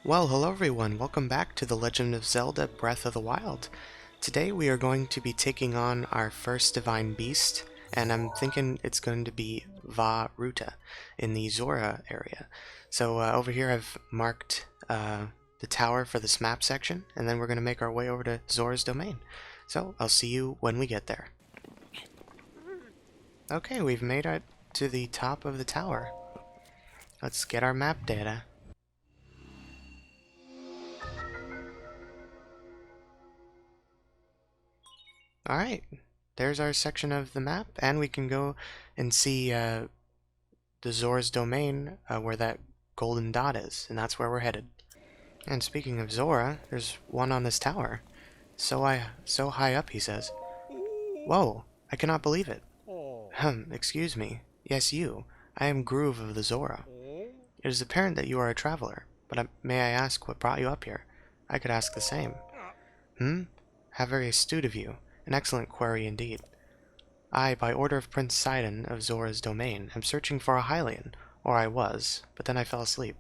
Well, hello everyone, welcome back to The Legend of Zelda Breath of the Wild. Today we are going to be taking on our first divine beast, and I'm thinking it's going to be Vah Ruta in the Zora area. So over here I've marked the tower for this map section, and then we're going to make our way over to Zora's domain. So I'll see you when we get there. Okay, we've made it to the top of the tower. Let's get our map data. Alright, there's our section of the map, and we can go and see the Zora's domain where that golden dot is, and that's where we're headed. And speaking of Zora, there's one on this tower. So high up, he says. Whoa, I cannot believe it. Excuse me. Yes, you. I am Groove of the Zora. It is apparent that you are a traveler, but may I ask what brought you up here? I could ask the same. How very astute of you. An excellent query indeed. I, by order of Prince Sidon of Zora's domain, am searching for a Hylian, or I was, but then I fell asleep.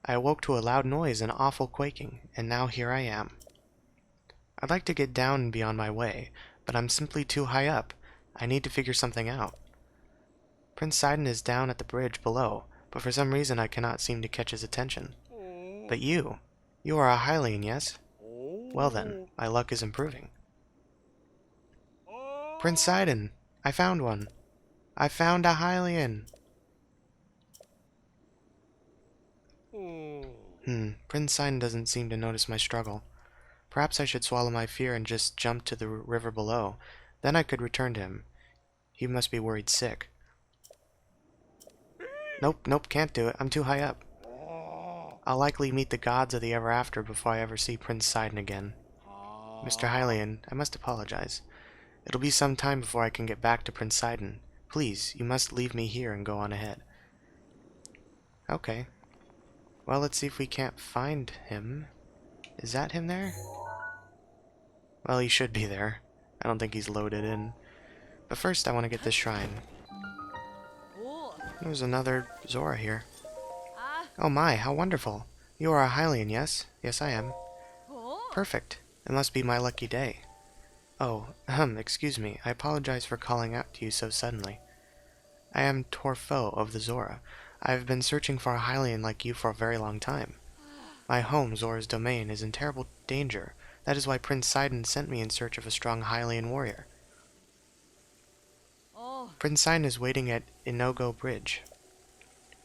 I awoke to a loud noise and awful quaking, and now here I am. I'd like to get down and be on my way, but I'm simply too high up. I need to figure something out. Prince Sidon is down at the bridge below, but for some reason I cannot seem to catch his attention. But you are a Hylian, yes? Well then, my luck is improving. Prince Sidon, I found one. I found a Hylian. Prince Sidon doesn't seem to notice my struggle. Perhaps I should swallow my fear and just jump to the river below. Then I could return to him. He must be worried sick. Nope, can't do it. I'm too high up. I'll likely meet the gods of the ever after before I ever see Prince Sidon again. Mr. Hylian, I must apologize. It'll be some time before I can get back to Prince Sidon. Please, you must leave me here and go on ahead. Okay. Well, let's see if we can't find him. Is that him there? Well, he should be there. I don't think he's loaded in. But first, I want to get this shrine. There's another Zora here. Oh my, how wonderful. You are a Hylian, yes? Yes, I am. Perfect. It must be my lucky day. Oh, excuse me. I apologize for calling out to you so suddenly. I am Torfo of the Zora. I have been searching for a Hylian like you for a very long time. My home, Zora's domain, is in terrible danger. That is why Prince Sidon sent me in search of a strong Hylian warrior. Prince Sidon is waiting at Inogo Bridge.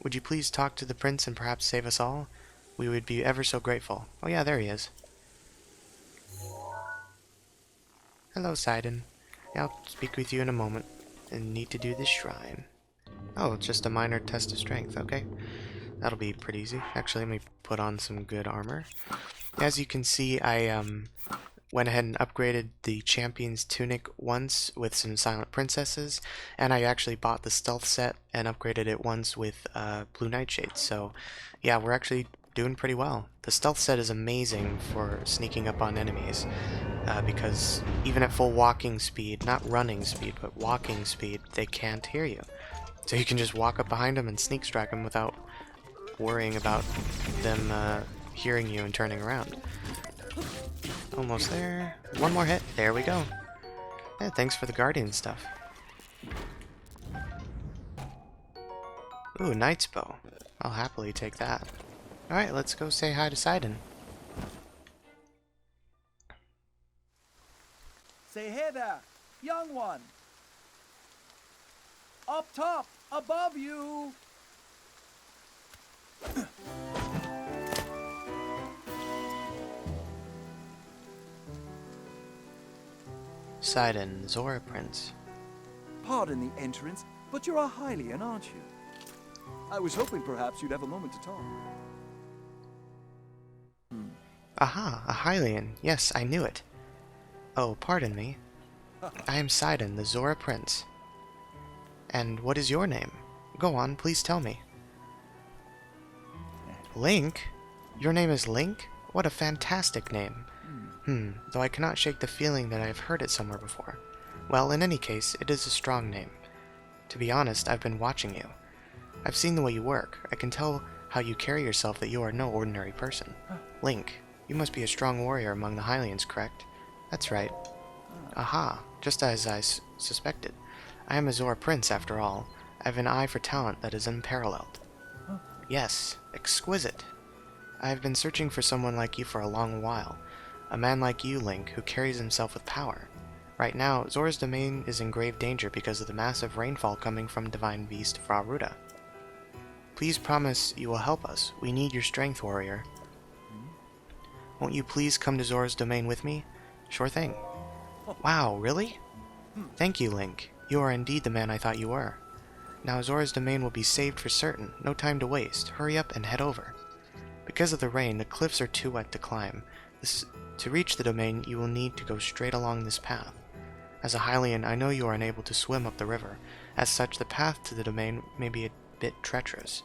Would you please talk to the prince and perhaps save us all? We would be ever so grateful. Oh yeah, there he is. Hello, Sidon. I'll speak with you in a moment. And need to do this shrine. Oh, it's just a minor test of strength. Okay. That'll be pretty easy. Actually, let me put on some good armor. As you can see, I went ahead and upgraded the champion's tunic once with some silent princesses, and I actually bought the stealth set and upgraded it once with blue nightshades. So yeah, we're actually doing pretty well. The stealth set is amazing for sneaking up on enemies, because even at full walking speed, not running speed, but walking speed, they can't hear you. So you can just walk up behind them and sneak strike them without worrying about them hearing you and turning around. Almost there. One more hit. There we go. Yeah, thanks for the guardian stuff. Ooh, knight's bow. I'll happily take that. Alright, let's go say hi to Sidon. Say hey there, young one. Up top, above you. Sidon, Zora Prince. Pardon the entrance, but you're a Hylian, aren't you? I was hoping perhaps you'd have a moment to talk. Aha, a Hylian. Yes, I knew it. Oh, pardon me. I am Sidon, the Zora Prince. And what is your name? Go on, please tell me. Link? Your name is Link? What a fantastic name. Though I cannot shake the feeling that I have heard it somewhere before. Well, in any case, it is a strong name. To be honest, I've been watching you. I've seen the way you work. I can tell how you carry yourself that you are no ordinary person. Link, you must be a strong warrior among the Hylians, correct? That's right. Aha, just as I suspected. I am a Zora prince, after all. I have an eye for talent that is unparalleled. Yes, exquisite. I have been searching for someone like you for a long while. A man like you, Link, who carries himself with power. Right now, Zora's domain is in grave danger because of the massive rainfall coming from divine beast Vah Ruta. Please promise you will help us. We need your strength, warrior. Won't you please come to Zora's domain with me? Sure thing. Wow, really? Thank you, Link. You are indeed the man I thought you were. Now Zora's domain will be saved for certain. No time to waste. Hurry up and head over. Because of the rain, the cliffs are too wet to climb. To reach the domain, you will need to go straight along this path. As a Hylian, I know you are unable to swim up the river. As such, the path to the domain may be a bit treacherous.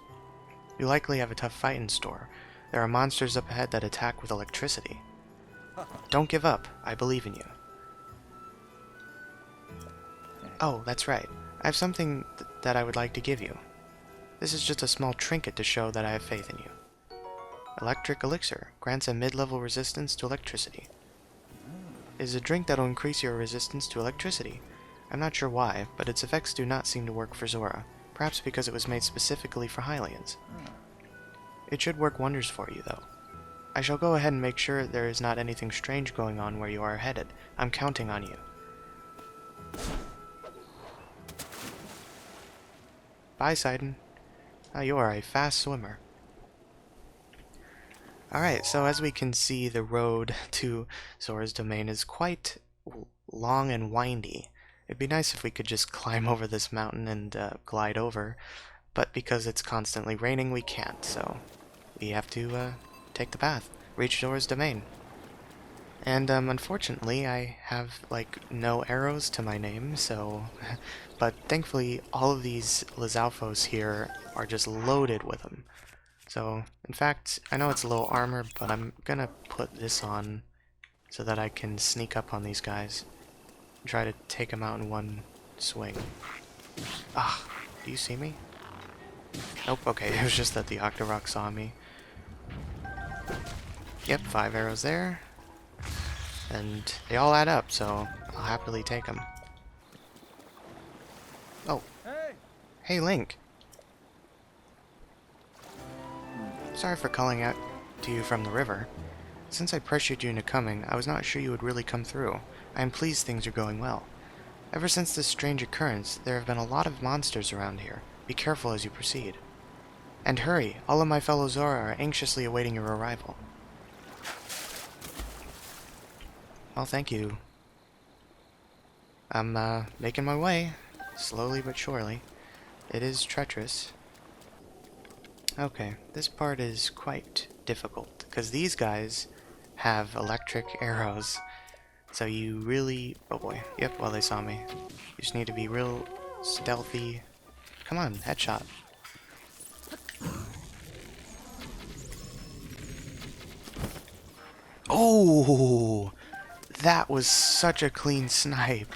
You likely have a tough fight in store. There are monsters up ahead that attack with electricity. Don't give up. I believe in you. Oh, that's right. I have something that I would like to give you. This is just a small trinket to show that I have faith in you. Electric Elixir grants a mid-level resistance to electricity. It is a drink that will increase your resistance to electricity. I'm not sure why, but its effects do not seem to work for Zora, perhaps because it was made specifically for Hylians. It should work wonders for you, though. I shall go ahead and make sure there is not anything strange going on where you are headed. I'm counting on you. Bye, Sidon. You are a fast swimmer. Alright, so as we can see, the road to Zora's domain is quite long and windy. It'd be nice if we could just climb over this mountain and glide over, but because it's constantly raining, we can't, so we have to take the path, reach Zora's domain. And unfortunately, I have like no arrows to my name, so but thankfully all of these Lizalfos here are just loaded with them. So, in fact, I know it's low armor, but I'm gonna put this on so that I can sneak up on these guys and try to take them out in one swing. Ah, do you see me? Nope, okay, it was just that the Octorok saw me. Yep, 5 arrows there. And they all add up, so I'll happily take them. Oh. Hey, Link. Sorry for calling out to you from the river. Since I pressured you into coming, I was not sure you would really come through. I am pleased things are going well. Ever since this strange occurrence, there have been a lot of monsters around here. Be careful as you proceed. And hurry, all of my fellow Zora are anxiously awaiting your arrival. Well, thank you. I'm making my way, slowly but surely. It is treacherous. Okay, this part is quite difficult, because these guys have electric arrows, so you really... Oh boy, yep, well they saw me. You just need to be real stealthy. Come on, headshot. Oh! That was such a clean snipe.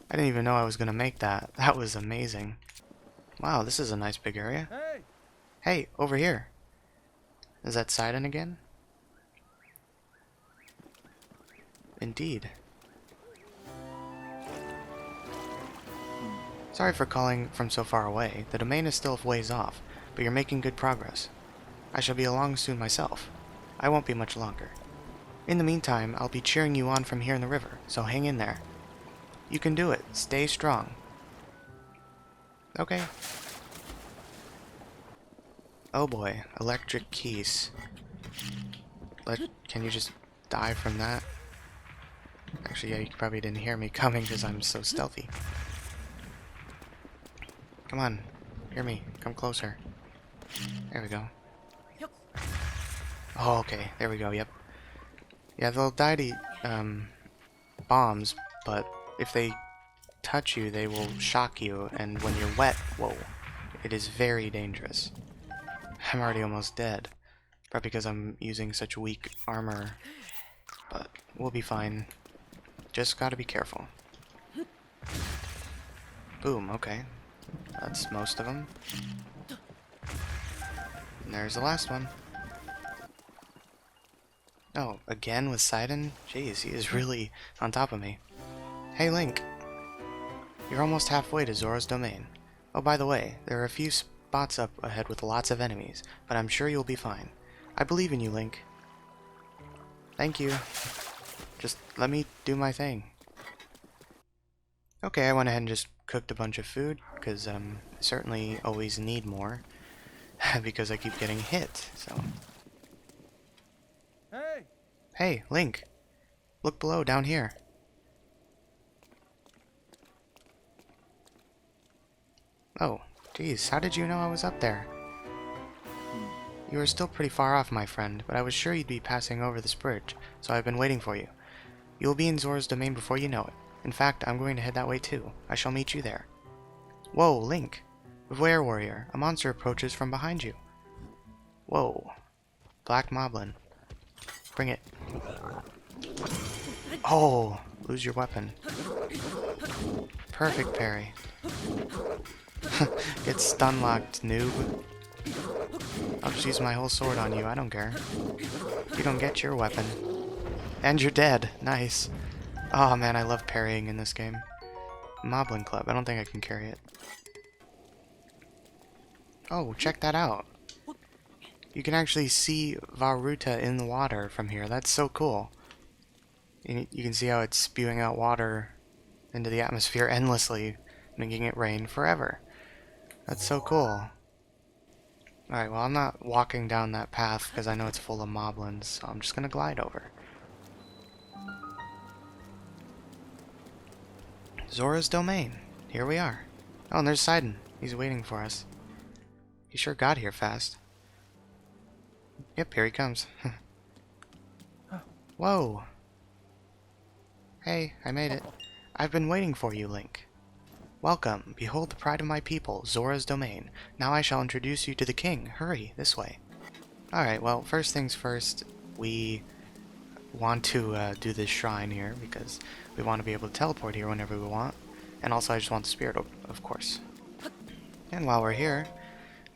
I didn't even know I was gonna make that. That was amazing. Wow, this is a nice big area. Hey, over here. Is that Sidon again? Indeed. Sorry for calling from so far away. The domain is still a ways off, but you're making good progress. I shall be along soon myself. I won't be much longer. In the meantime, I'll be cheering you on from here in the river, so hang in there. You can do it. Stay strong. Okay. Oh boy, electric keys. Can you just die from that? Actually, yeah, you probably didn't hear me coming because I'm so stealthy. Come on, hear me. Come closer. There we go. Oh, okay, there we go, yep. Yeah, they'll die to, bombs, but if they touch you, they will shock you, and when you're wet, whoa, it is very dangerous. I'm already almost dead. Probably because I'm using such weak armor. But we'll be fine. Just gotta be careful. Boom, okay. That's most of them. And there's the last one. Oh, again with Sidon? Jeez, he is really on top of me. Hey, Link. You're almost halfway to Zora's domain. Oh, by the way, there are a few spots up ahead with lots of enemies, but I'm sure you'll be fine. I believe in you, Link. Thank you. Just let me do my thing. Okay, I went ahead and just cooked a bunch of food, because I certainly always need more, because I keep getting hit, so... Hey! Hey, Link. Look below, down here. Oh, geez, how did you know I was up there? You were still pretty far off, my friend, but I was sure you'd be passing over this bridge, so I've been waiting for you. You will be in Zora's domain before you know it. In fact, I'm going to head that way too. I shall meet you there. Whoa, Link! Beware, warrior. A monster approaches from behind you. Whoa. Black Moblin. Bring it. Oh! Lose your weapon. Perfect parry. Get stun locked, noob. I'll just use my whole sword on you, I don't care. You don't get your weapon. And you're dead. Nice. Oh man, I love parrying in this game. Moblin Club, I don't think I can carry it. Oh, check that out. You can actually see Vah Ruta in the water from here. That's so cool. You can see how it's spewing out water into the atmosphere endlessly, making it rain forever. That's so cool. Alright, well I'm not walking down that path because I know it's full of moblins, so I'm just gonna glide over. Zora's domain. Here we are. Oh, and there's Sidon. He's waiting for us. He sure got here fast. Yep, here he comes. Whoa! Hey, I made it. I've been waiting for you, Link. Welcome. Behold the pride of my people, Zora's domain. Now I shall introduce you to the king. Hurry, this way. Alright, well, first things first, we want to do this shrine here, because we want to be able to teleport here whenever we want. And also I just want the spirit orb, of course. And while we're here,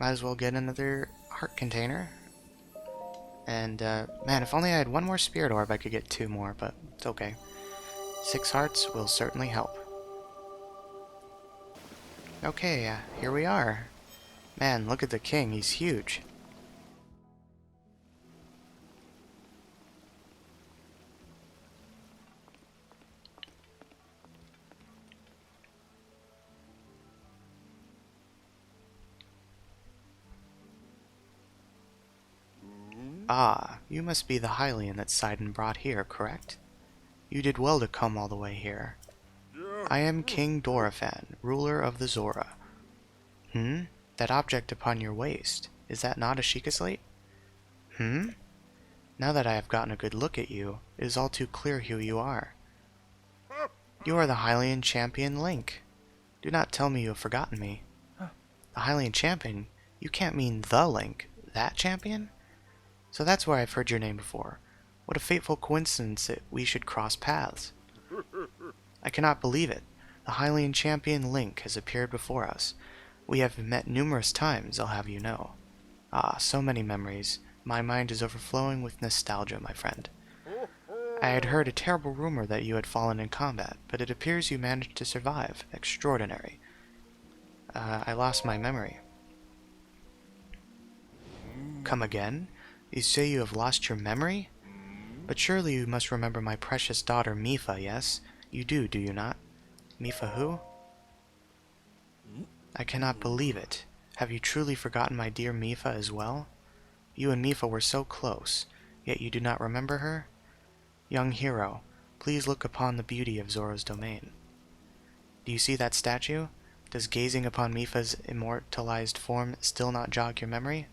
might as well get another heart container. And, man, if only I had one more spirit orb, I could get 2 more, but it's okay. 6 hearts will certainly help. Okay, here we are. Man, look at the king, he's huge. Ah, you must be the Hylian that Sidon brought here, correct? You did well to come all the way here. I am King Dorephan, ruler of the Zora. That object upon your waist, is that not a Sheikah slate? Now that I have gotten a good look at you, it is all too clear who you are. You are the Hylian champion Link. Do not tell me you have forgotten me. The Hylian champion? You can't mean the Link. That champion? So that's where I've heard your name before. What a fateful coincidence that we should cross paths. I cannot believe it. The Hylian champion Link has appeared before us. We have met numerous times, I'll have you know. Ah, so many memories. My mind is overflowing with nostalgia, my friend. I had heard a terrible rumor that you had fallen in combat, but it appears you managed to survive. Extraordinary. I lost my memory. Come again? You say you have lost your memory? But surely you must remember my precious daughter Mipha, yes? You do you not? Mipha who? I cannot believe it. Have you truly forgotten my dear Mipha as well? You and Mipha were so close, yet you do not remember her? Young hero, please look upon the beauty of Zora's domain. Do you see that statue? Does gazing upon Mipha's immortalized form still not jog your memory?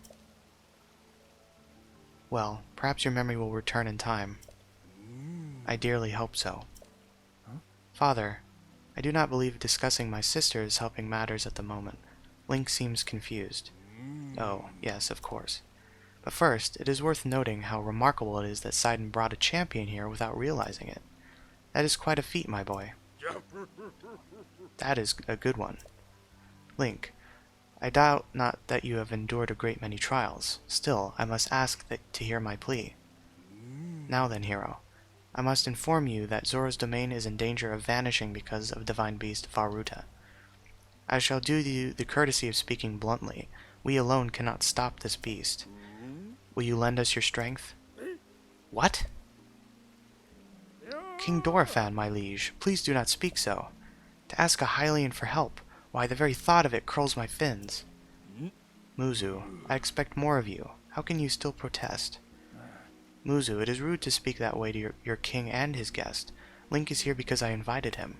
Well, perhaps your memory will return in time. I dearly hope so. Father, I do not believe discussing my sister is helping matters at the moment. Link seems confused. Oh, yes, of course. But first, it is worth noting how remarkable it is that Sidon brought a champion here without realizing it. That is quite a feat, my boy. That is a good one. Link, I doubt not that you have endured a great many trials. Still, I must ask to hear my plea. Now then, hero, I must inform you that Zora's domain is in danger of vanishing because of divine beast Vah Ruta. I shall do you the courtesy of speaking bluntly. We alone cannot stop this beast. Will you lend us your strength? What? King Dorephan, my liege, please do not speak so. To ask a Hylian for help, why, the very thought of it curls my fins. Muzu, I expect more of you. How can you still protest? Muzu, it is rude to speak that way to your king and his guest. Link is here because I invited him.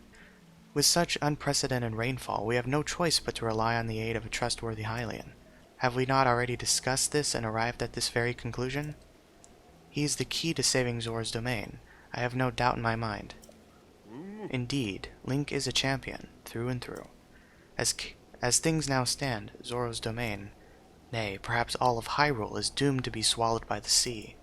With such unprecedented rainfall, we have no choice but to rely on the aid of a trustworthy Hylian. Have we not already discussed this and arrived at this very conclusion? He is the key to saving Zora's domain. I have no doubt in my mind. Indeed, Link is a champion, through and through. As things now stand, Zora's domain, nay, perhaps all of Hyrule, is doomed to be swallowed by the sea.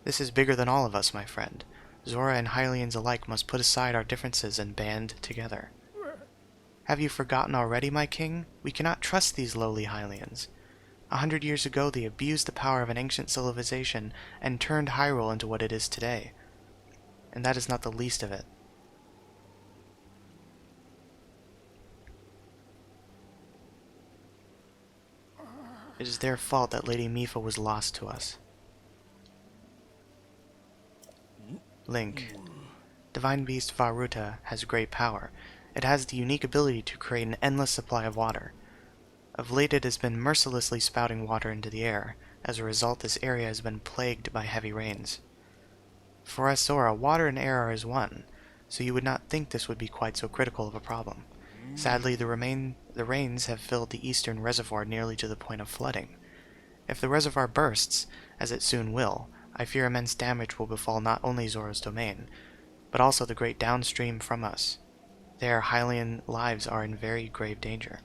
This is bigger than all of us, my friend. Zora and Hylians alike must put aside our differences and band together. Have you forgotten already, my king? We cannot trust these lowly Hylians. 100 years ago they abused the power of an ancient civilization and turned Hyrule into what it is today. And that is not the least of it. It is their fault that Lady Mipha was lost to us. Link. Divine Beast Vah Ruta has great power. It has the unique ability to create an endless supply of water. Of late it has been mercilessly spouting water into the air. As a result, this area has been plagued by heavy rains. For us Zora, water and air are as one, so you would not think this would be quite so critical of a problem. Sadly, the rains have filled the eastern reservoir nearly to the point of flooding. If the reservoir bursts, as it soon will, I fear immense damage will befall not only Zora's domain, but also the great downstream from us. There, Hylian lives are in very grave danger.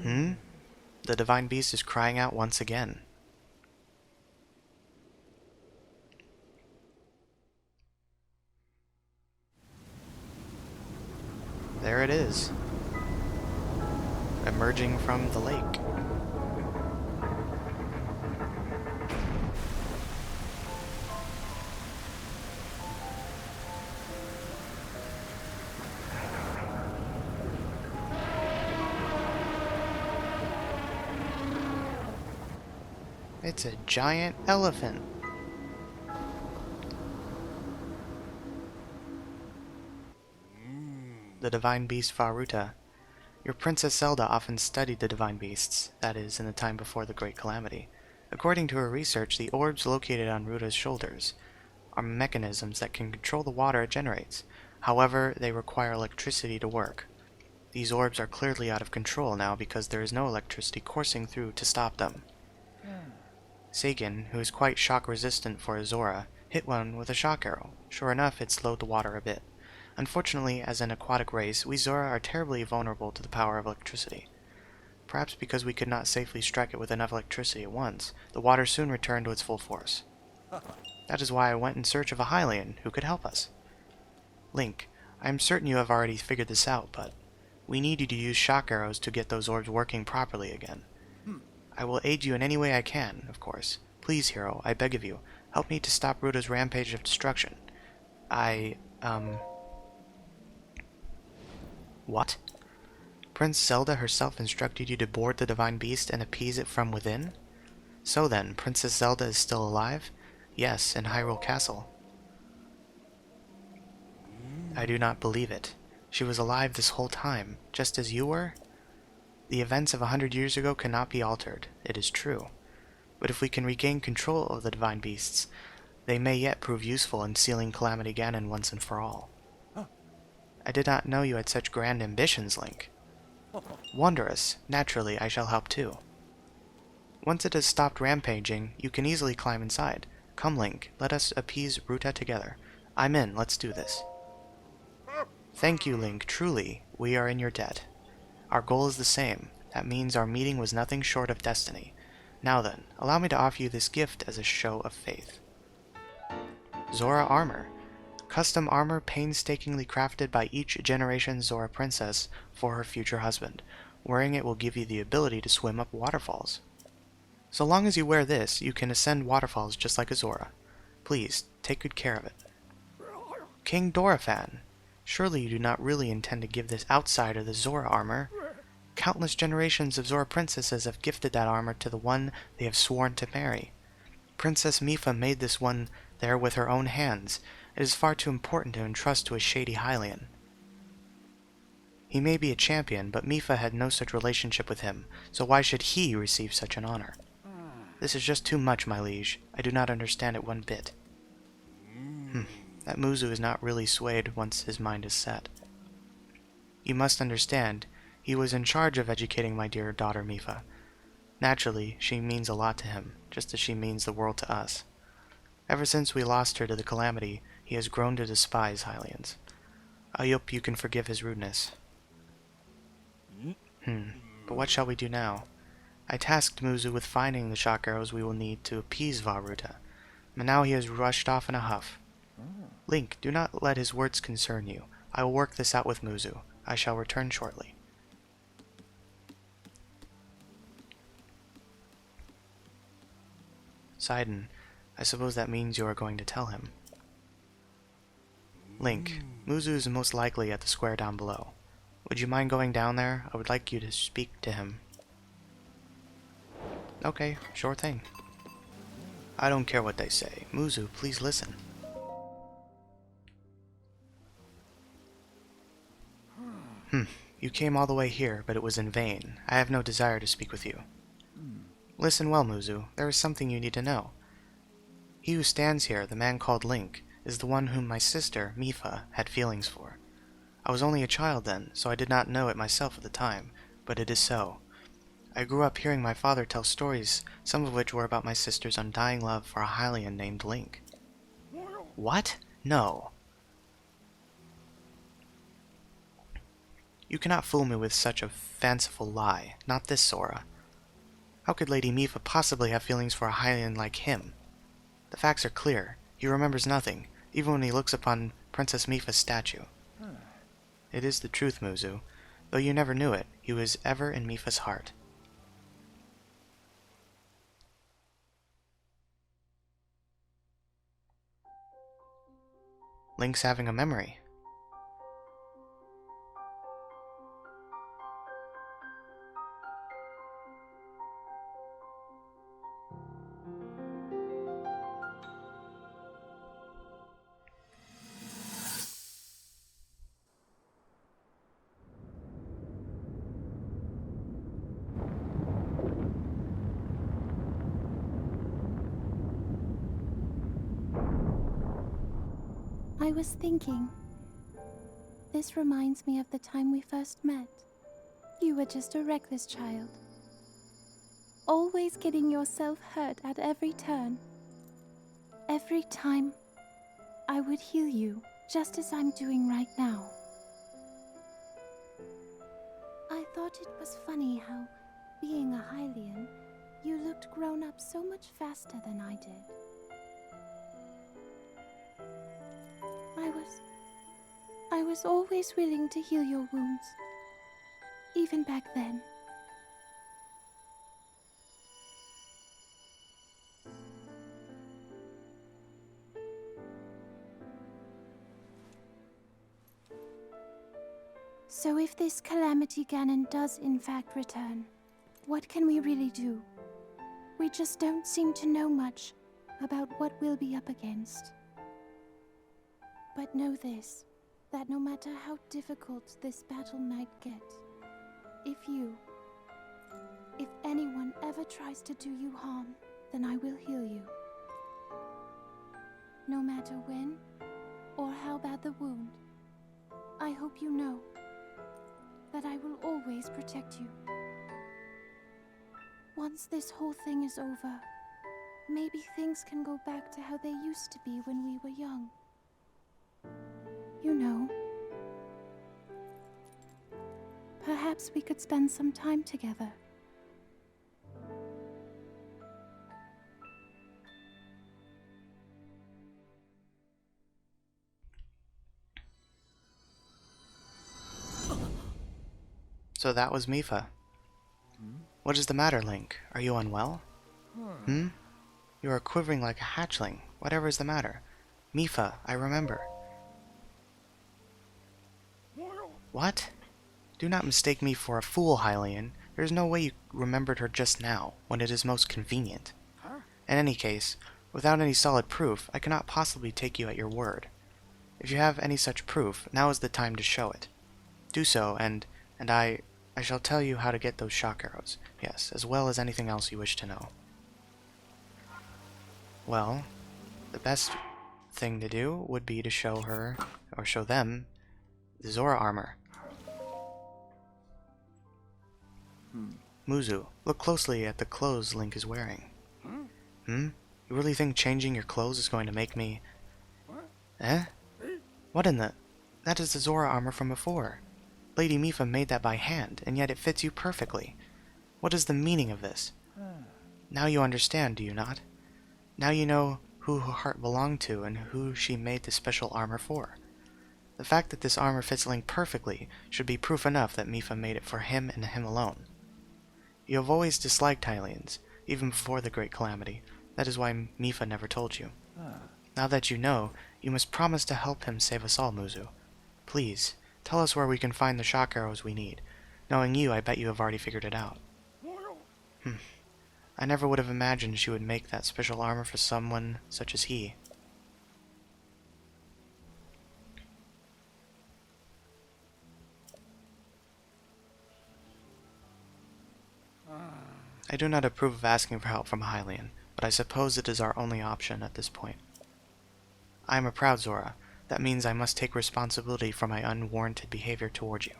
The divine beast is crying out once again. There it is, emerging from the lake. It's a giant elephant. The divine beast Vah Ruta. Your Princess Zelda often studied the divine beasts, that is, in the time before the Great Calamity. According to her research, the orbs located on Ruta's shoulders are mechanisms that can control the water it generates. However, they require electricity to work. These orbs are clearly out of control now because there is no electricity coursing through to stop them. Sagan, who is quite shock-resistant for a Zora, hit one with a shock arrow. Sure enough, it slowed the water a bit. Unfortunately, as an aquatic race, we Zora are terribly vulnerable to the power of electricity. Perhaps because we could not safely strike it with enough electricity at once, the water soon returned to its full force. That is why I went in search of a Hylian who could help us. Link, I am certain you have already figured this out, but we need you to use shock arrows to get those orbs working properly again. I will aid you in any way I can, of course. Please, hero, I beg of you, help me to stop Ruta's rampage of destruction. What? Prince Zelda herself instructed you to board the divine beast and appease it from within? So then, Princess Zelda is still alive? Yes, in Hyrule Castle. I do not believe it. She was alive this whole time, just as you were? The events of 100 years ago cannot be altered, it is true. But if we can regain control of the divine beasts, they may yet prove useful in sealing Calamity Ganon once and for all. I did not know you had such grand ambitions, Link. Wondrous. Naturally, I shall help too. Once it has stopped rampaging, you can easily climb inside. Come, Link, let us appease Ruta together. I'm in, let's do this. Thank you, Link, truly, we are in your debt. Our goal is the same. That means our meeting was nothing short of destiny. Now then, allow me to offer you this gift as a show of faith. Zora armor. Custom armor painstakingly crafted by each generation Zora princess for her future husband. Wearing it will give you the ability to swim up waterfalls. So long as you wear this, you can ascend waterfalls just like a Zora. Please, take good care of it. King Dorephan, surely you do not really intend to give this outsider the Zora armor? Countless generations of Zora princesses have gifted that armor to the one they have sworn to marry. Princess Mipha made this one there with her own hands. It is far too important to entrust to a shady Hylian. He may be a champion, but Mipha had no such relationship with him, so why should he receive such an honor? This is just too much, my liege. I do not understand it one bit. That Muzu is not really swayed once his mind is set. You must understand, he was in charge of educating my dear daughter Mipha. Naturally, she means a lot to him, just as she means the world to us. Ever since we lost her to the calamity, he has grown to despise Hylians. I hope you can forgive his rudeness. But what shall we do now? I tasked Muzu with finding the shock arrows we will need to appease Vah Ruta, but now he has rushed off in a huff. Link, do not let his words concern you. I will work this out with Muzu. I shall return shortly. Sidon, I suppose that means you are going to tell him. Link, Muzu is most likely at the square down below. Would you mind going down there? I would like you to speak to him. Okay, sure thing. I don't care what they say. Muzu, please listen. You came all the way here, but it was in vain. I have no desire to speak with you. Listen well, Muzu. There is something you need to know. He who stands here, the man called Link, is the one whom my sister, Mipha, had feelings for. I was only a child then, so I did not know it myself at the time, but it is so. I grew up hearing my father tell stories, some of which were about my sister's undying love for a Hylian named Link. What? No. You cannot fool me with such a fanciful lie, not this Zora. How could Lady Mipha possibly have feelings for a Hylian like him? The facts are clear. He remembers nothing, even when he looks upon Princess Mipha's statue. It is the truth, Muzu. Though you never knew it, he was ever in Mipha's heart. Link's having a memory. I was thinking, this reminds me of the time we first met. You were just a reckless child, always getting yourself hurt at every turn. Every time, I would heal you, just as I'm doing right now. I thought it was funny how, being a Hylian, you looked grown up so much faster than I did. I was always willing to heal your wounds, even back then. So if this Calamity Ganon does in fact return, what can we really do? We just don't seem to know much about what we'll be up against. But know this, that no matter how difficult this battle might get, if anyone ever tries to do you harm, then I will heal you. No matter when or how bad the wound, I hope you know that I will always protect you. Once this whole thing is over, maybe things can go back to how they used to be when we were young. You know, perhaps we could spend some time together. So that was Mipha. What is the matter, Link? Are you unwell? Hmm? You are quivering like a hatchling. Whatever is the matter? Mipha, I remember. What? Do not mistake me for a fool, Hylian. There is no way you remembered her just now, when it is most convenient. In any case, without any solid proof, I cannot possibly take you at your word. If you have any such proof, now is the time to show it. Do so, and I shall tell you how to get those shock arrows. Yes, as well as anything else you wish to know. Well, the best thing to do would be to show her, or show them, the Zora armor. Muzu, look closely at the clothes Link is wearing. You really think changing your clothes is going to make me... Eh? What in the... That is the Zora armor from before. Lady Mipha made that by hand, and yet it fits you perfectly. What is the meaning of this? Now you understand, do you not? Now you know who her heart belonged to and who she made the special armor for. The fact that this armor fits Link perfectly should be proof enough that Mipha made it for him and him alone. You have always disliked Hylians, even before the Great Calamity. That is why Mipha never told you. Now that you know, you must promise to help him save us all, Muzu. Please, tell us where we can find the shock arrows we need. Knowing you, I bet you have already figured it out. I never would have imagined she would make that special armor for someone such as he. I do not approve of asking for help from a Hylian, but I suppose it is our only option at this point. I am a proud Zora. That means I must take responsibility for my unwarranted behavior toward you.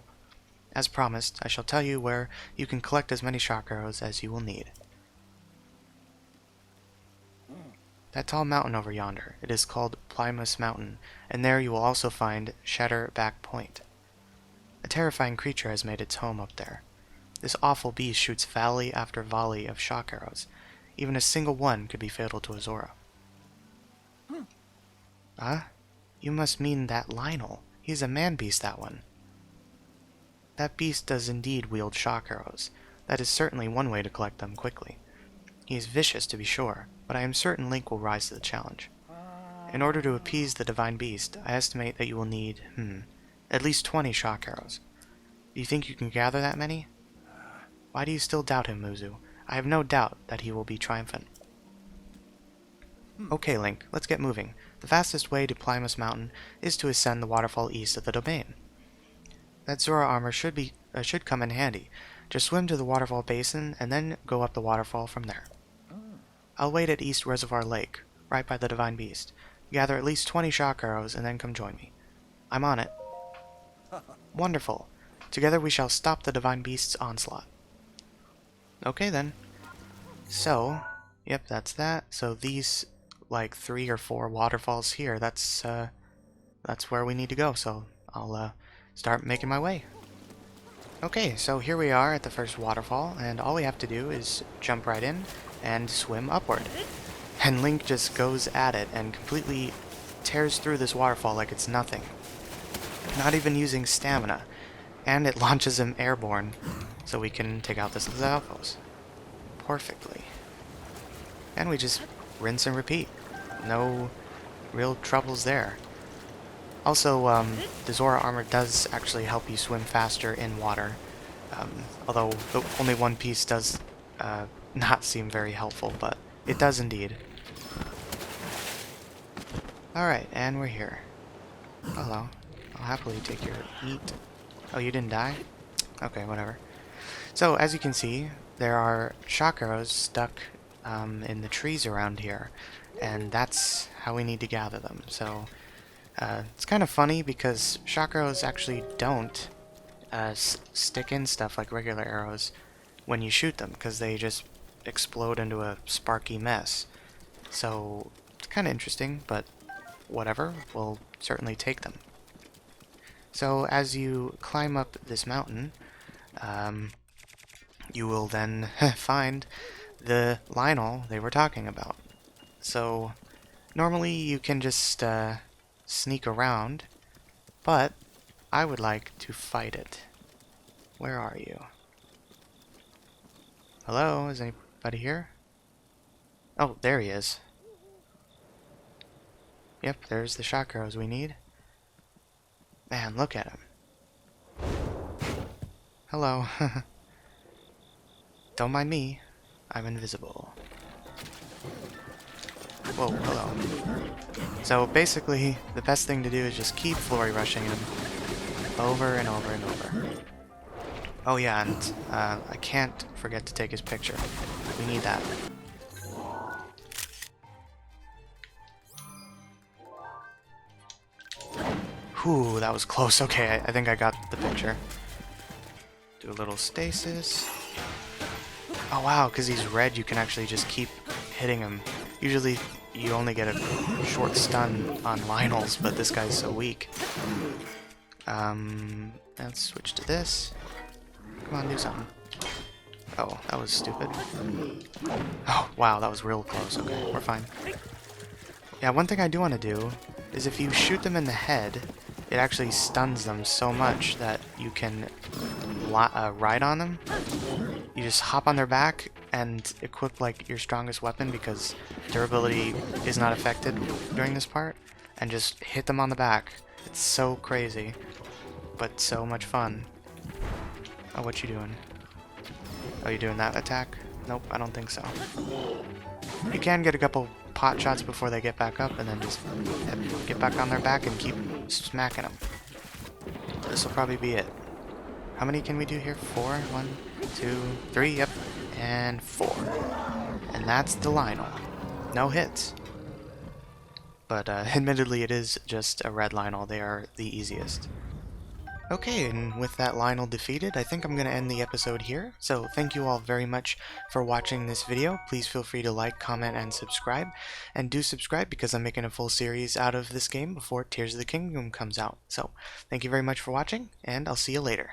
As promised, I shall tell you where you can collect as many shock arrows as you will need. That tall mountain over yonder, it is called Plymouth Mountain, and there you will also find Shatterback Point. A terrifying creature has made its home up there. This awful beast shoots volley after volley of shock arrows. Even a single one could be fatal to a Zora. Ah? You must mean that Lionel. He's a man-beast, that one. That beast does indeed wield shock arrows. That is certainly one way to collect them quickly. He is vicious, to be sure, but I am certain Link will rise to the challenge. In order to appease the divine beast, I estimate that you will need, at least 20 shock arrows. Do you think you can gather that many? Why do you still doubt him, Muzu? I have no doubt that he will be triumphant. Okay, Link, let's get moving. The fastest way to Plymouth Mountain is to ascend the waterfall east of the domain. That Zora armor should come in handy. Just swim to the waterfall basin and then go up the waterfall from there. I'll wait at East Reservoir Lake, right by the divine beast. Gather at least 20 shock arrows and then come join me. I'm on it. Wonderful. Together we shall stop the divine beast's onslaught. Okay then. So, yep, that's that. So these, like 3 or 4 waterfalls here, that's where we need to go. So I'll start making my way. Okay, so here we are at the first waterfall, and all we have to do is jump right in and swim upward. And Link just goes at it and completely tears through this waterfall like it's nothing. Not even using stamina. And it launches him airborne, so we can take out this outpost perfectly. And we just rinse and repeat. No real troubles there. Also, the Zora armor does actually help you swim faster in water, although the only one piece does not seem very helpful, but it does indeed. Alright, and we're here. Hello. I'll happily take your meat. Oh, you didn't die? Okay, whatever. So, as you can see, there are shock arrows stuck in the trees around here, and that's how we need to gather them. So, it's kind of funny because shock arrows actually don't stick in stuff like regular arrows when you shoot them, because they just explode into a sparky mess. So, it's kind of interesting, but whatever, we'll certainly take them. So, as you climb up this mountain, you will then find the Lionel they were talking about. So, normally you can just sneak around, but I would like to fight it. Where are you? Hello? Is anybody here? Oh, there he is. Yep, there's the shock arrows we need. Man, look at him. Hello. Don't mind me. I'm invisible. Whoa, hello. So basically, the best thing to do is just keep flory rushing him over and over and over. Oh yeah, and I can't forget to take his picture. We need that. Whew, that was close. Okay, I think I got the picture. Do a little stasis. Oh wow, because he's red, you can actually just keep hitting him. Usually you only get a short stun on Lionels, but this guy's so weak. Let's switch to this. Come on, do something. Oh, that was stupid. Oh, wow, that was real close. Okay, we're fine. Yeah, one thing I do want to do is if you shoot them in the head, it actually stuns them so much that you can ride on them. You just hop on their back and equip like your strongest weapon because durability is not affected during this part, and just hit them on the back. It's so crazy, but so much fun. Oh, what you doing? Oh, you doing that attack? Nope, I don't think so. You can get a couple pot shots before they get back up, and then just get back on their back and keep smacking them. This will probably be it. How many can we do here? 4? 1, 2, 3, yep. And 4. And that's the Lionel. No hits. But admittedly it is just a red Lionel. They are the easiest. Okay, and with that Lionel defeated, I think I'm going to end the episode here. So thank you all very much for watching this video. Please feel free to like, comment, and subscribe. And do subscribe because I'm making a full series out of this game before Tears of the Kingdom comes out. So thank you very much for watching, and I'll see you later.